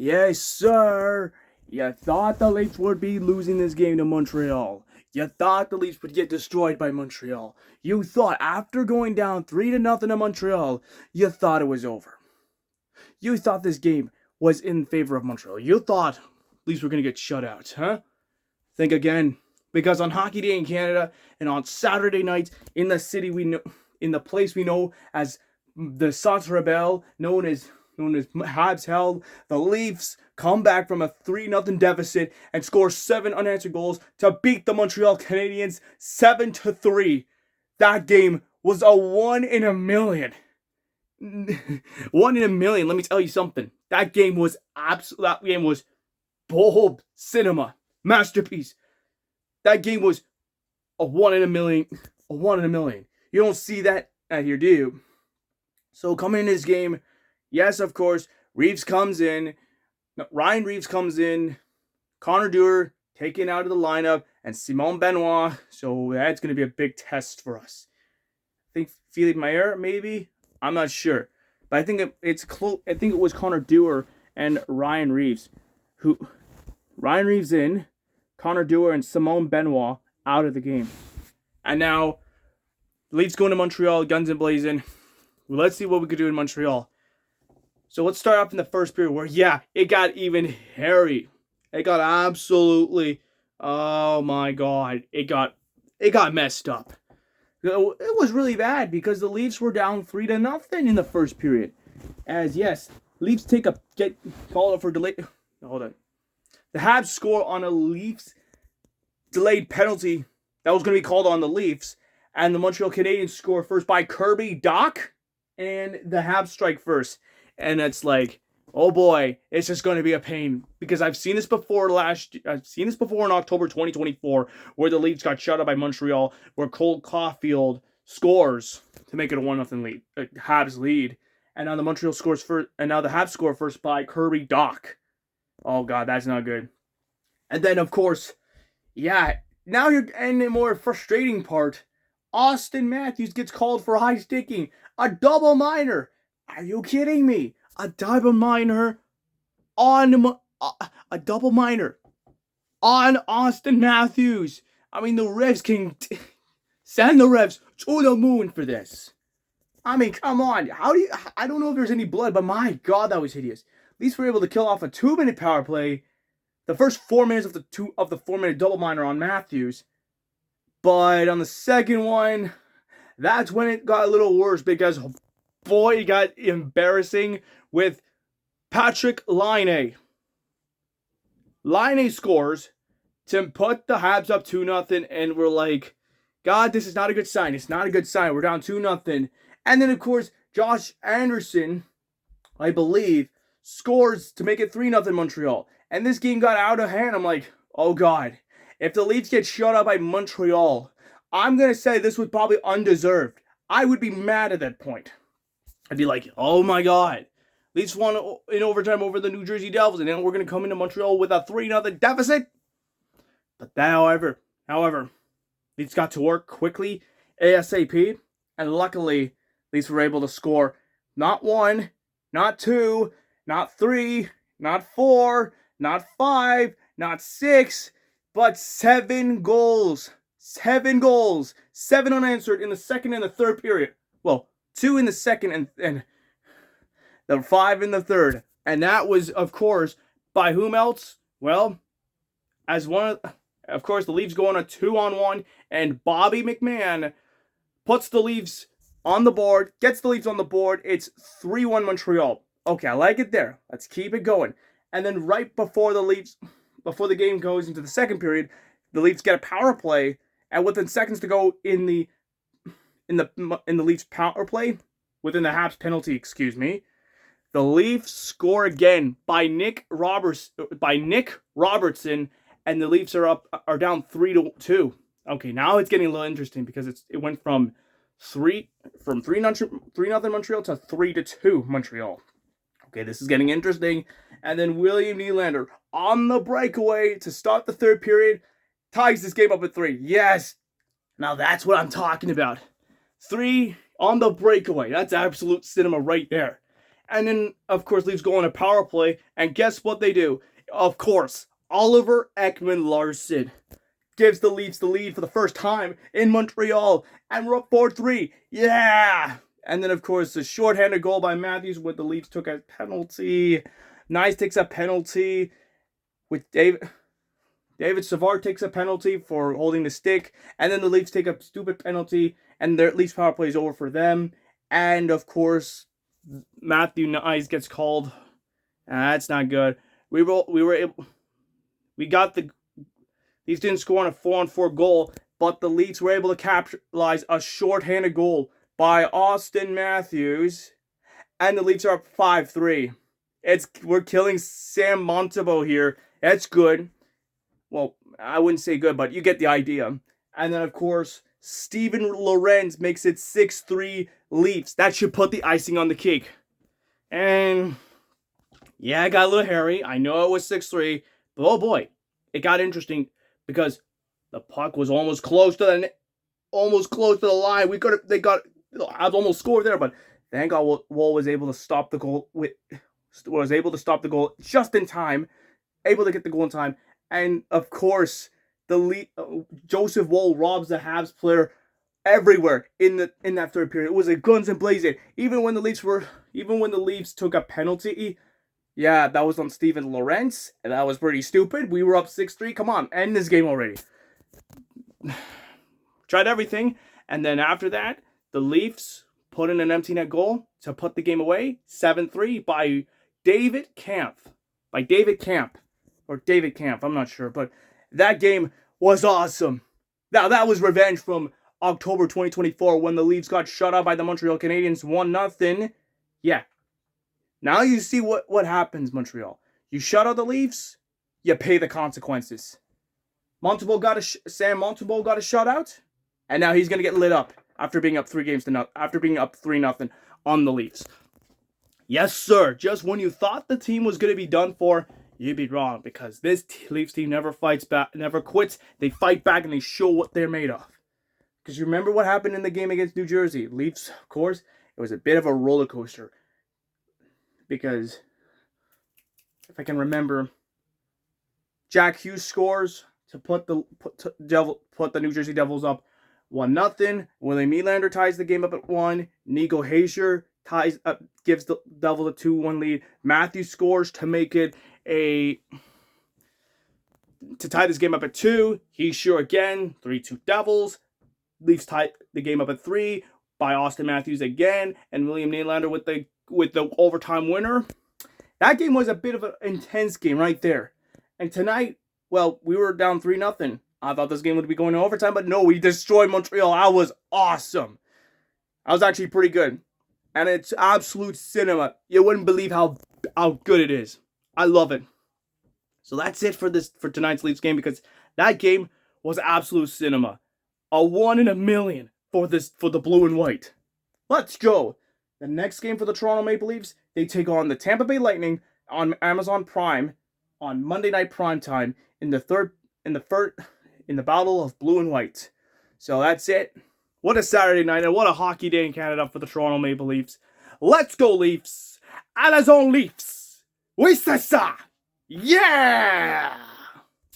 Yes, sir. You thought the Leafs would be losing this game to Montreal. You thought the Leafs would get destroyed by Montreal. You thought after going down 3-0 to Montreal, you thought it was over. You thought this game was in favor of Montreal. You thought Leafs were going to get shut out, huh? Think again. Because on Hockey Day in Canada and on Saturday nights in the city we know, in the place we know as the Centre Rebelle, known as Habs held, the Leafs come back from a 3-0 deficit and score 7 unanswered goals to beat the Montreal Canadiens 7-3. That game was a 1 in a million. 1 in a million. Let me tell you something. That game was bulb cinema masterpiece. That game was a 1 in a million. A 1 in a million. You don't see that out here, do you? So coming in this game, yes, of course, Reeves comes in. Ryan Reeves comes in. Connor Dewar taken out of the lineup, and Simon Benoit. So that's going to be a big test for us. I think Philippe Mayer, maybe. I'm not sure, but I think it's close. I think it was Connor Dewar and Ryan Reeves, Ryan Reeves in, Connor Dewar and Simon Benoit out of the game, and now Leafs going to Montreal, guns and blazing. Let's see what we could do in Montreal. So let's start off in the first period where, it got even hairy. It got absolutely, oh my God, it got messed up. It was really bad because the Leafs were down 3-0 in the first period. As yes, Leafs call it for delay. Hold on. The Habs score on a Leafs delayed penalty that was going to be called on the Leafs, and the Montreal Canadiens score first by Kirby Dach, and the Habs strike first. And it's like, oh boy, it's just going to be a pain because I've seen this before in October 2024 where the Leafs got shut out by Montreal, where Cole Caulfield scores to make it a 1-0 lead, Habs lead, and now the Montreal scores first, and now the Habs score first by Kirby Dach. Oh God, that's not good. And then of course, now you're in the more frustrating part. Austin Matthews gets called for high sticking, a double minor. Are you kidding me? A double minor on Austin Matthews. I mean, the refs can send the refs to the moon for this. I mean, come on. I don't know if there's any blood, but my God, that was hideous. At least we're able to kill off a 2-minute power play. The first 4 minutes of the 4-minute double minor on Matthews. But on the second one, that's when it got a little worse because boy, it got embarrassing with Patrick Laine. Laine scores to put the Habs up 2-0, and we're like, God, this is not a good sign. It's not a good sign. We're down 2-0. And then, of course, Josh Anderson, I believe, scores to make it 3-0 Montreal. And this game got out of hand. I'm like, oh God, if the Leafs get shut out by Montreal, I'm going to say this was probably undeserved. I would be mad at that point. I'd be like, oh my God, Leafs won in overtime over the New Jersey Devils, and then we're going to come into Montreal with a 3-0 deficit. But that, however, Leafs got to work quickly, ASAP, and luckily, Leafs were able to score not 1, not 2, not 3, not 4, not 5, not 6, but 7 goals. 7 goals. 7 unanswered in the second and the third period. Well, 2 in the second and the 5 in the third. And that was, of course, by whom else? Well, of course, the Leafs go on a 2-on-1, and Bobby McMahon puts the Leafs on the board, gets the Leafs on the board. It's 3-1 Montreal. Okay, I like it there. Let's keep it going. And then right before the game goes into the second period, the Leafs get a power play, and within seconds to go in the Leafs power play, within the Habs penalty, the Leafs score again by Nick Robertson, and the Leafs are down 3-2. Okay, now it's getting a little interesting because it went from 3-0 Montreal to 3-2 Montreal. Okay, this is getting interesting. And then William Nylander on the breakaway to start the third period ties this game up at 3. Yes, now that's what I'm talking about. 3 on the breakaway. That's absolute cinema right there. And then, of course, Leafs go on a power play. And guess what they do? Of course, Oliver Ekman-Larsson gives the Leafs the lead for the first time in Montreal. And we're up 4-3. Yeah! And then, of course, the shorthanded goal by Matthews with the Leafs took a penalty. Nice takes a penalty with David Savard takes a penalty for holding the stick. And then the Leafs take a stupid penalty. And their Leafs power play is over for them. And, of course, Matthew Knies gets called. That's not good. We got the Leafs didn't score on a 4-on-4 goal, but the Leafs were able to capitalize a shorthanded goal by Austin Matthews, and the Leafs are up 5-3. We're killing Sam Montembeault here. That's good. Well, I wouldn't say good, but you get the idea. And then, of course, Steven Lorenz makes it 6-3 Leafs. That should put the icing on the cake. And yeah, it got a little hairy. I know it was 6-3, but oh boy, it got interesting because the puck was almost close to the line. They got Habs almost scored there, but thank God Wall was able to stop the goal. Was able to stop the goal just in time, able to get the goal in time, and of course, Joseph Woll robs the Habs player everywhere in that third period. It was a guns and blazing. Even when the Leafs took a penalty. Yeah, that was on Steven Lorenz, and that was pretty stupid. We were up 6-3. Come on, end this game already. Tried everything, and then after that, the Leafs put in an empty net goal to put the game away. 7-3 by David Camp. Or David Camp, I'm not sure. But that game was awesome. Now, that was revenge from October 2024 when the Leafs got shut out by the Montreal Canadiens 1-0. Yeah. Now you see what happens, Montreal. You shut out the Leafs, you pay the consequences. Sam Montembeault got a shutout, and now he's gonna get lit up after being up 3-0 on the Leafs. Yes, sir. Just when you thought the team was gonna be done for, you'd be wrong, because this Leafs team never fights back, never quits. They fight back and they show what they're made of. Because you remember what happened in the game against New Jersey? Leafs, of course, it was a bit of a roller coaster. Because if I can remember, Jack Hughes scores to put the New Jersey Devils up 1-0. William Nylander ties the game up at 1. Nico Hischier gives the Devils a 2-1 lead. Matthews scores to make it to tie this game up at 2. Hischier again, 3-2 Devils. Leafs tie the game up at 3 by Austin Matthews again, and William Nylander with the overtime winner. That game was a bit of an intense game right there. And tonight, well, we were down 3-0. I thought this game would be going to overtime, but no, we destroyed Montreal. That was awesome. That was actually pretty good. And it's absolute cinema. You wouldn't believe how good it is. I love it. So that's it for tonight's Leafs game, because that game was absolute cinema. A 1 in a million for the blue and white. Let's go. The next game for the Toronto Maple Leafs, they take on the Tampa Bay Lightning on Amazon Prime on Monday Night Primetime in the battle of blue and white. So that's it. What a Saturday night and what a hockey day in Canada for the Toronto Maple Leafs. Let's go Leafs! À la zone Leafs! Oui, c'est ça! Yeah!